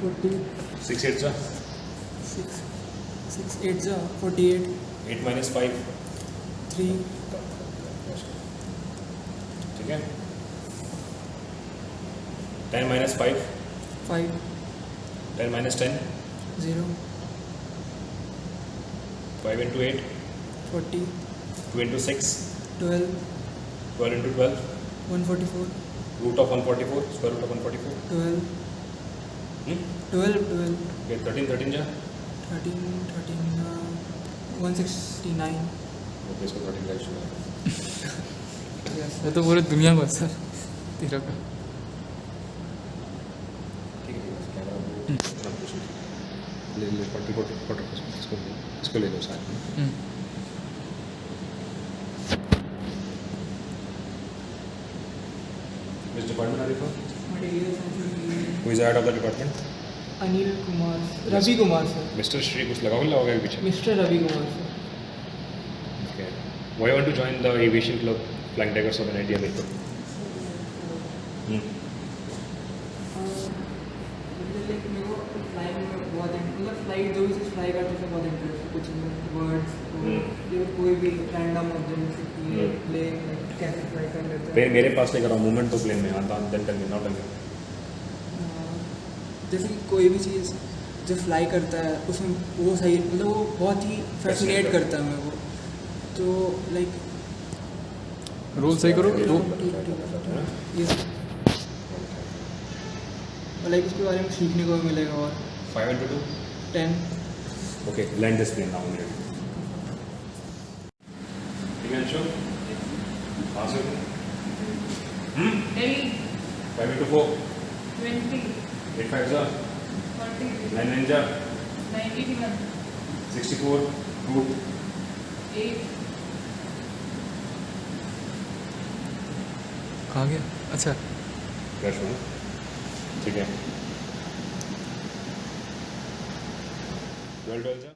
40. 6 8 जा 6 8 जा 48. 8 minus 5 3. ठीक है 10 minus 5 5. 10 minus 10 0. 5 into 8 40. 2 into 6 12. 12 into 12 144. root of 144 square root of 144 12. hmm? 12. Okay 13 13 जा 13. 169. ओके इसको 13 का इशू है Yes. वो तो पूरी दुनिया को सर 13 का। ठीक है कैमरा ले ले 44 इसको ले लो साथ में Which department are you from? Materials and Who is the head of the department? Anil Kumar. Ravi Kumar sir. Mr. Shri कुछ लगाओगे पीछे Mr. Ravi Kumar sir. Okay. Why you want to join the aviation club flying tigers of NIT Hamirpur? Like मेरे को flying में बहुत मतलब flight जो भी चीज़ फ्लाई करते थे बहुत इंटरेस्ट कुछ वर्ड्स कोई भी रैंडम ऑब्जेक्ट प्लेन कैसे फ्लाई कर लेते हैं मेरे पास लेकर आओ मूवमेंट तो प्लेन में आता then tell me not tell जैसे कि कोई भी चीज़ जो फ्लाई करता है उसमें वो सही मतलब वो बहुत ही फैसिनेट करता है मेरे को तो लाइक रोल सही करो तो ये लाइक उसके बारे में सीखने को भी मिलेगा और 5 into 2 10 okay land this plane now already Diganshu pass it 5 into 4 20, 8 5 जा 40, 9 9 जा 91, 64 2 8, कहाँ गया? अच्छा क्रैश हुआ ठीक है 12 12 जा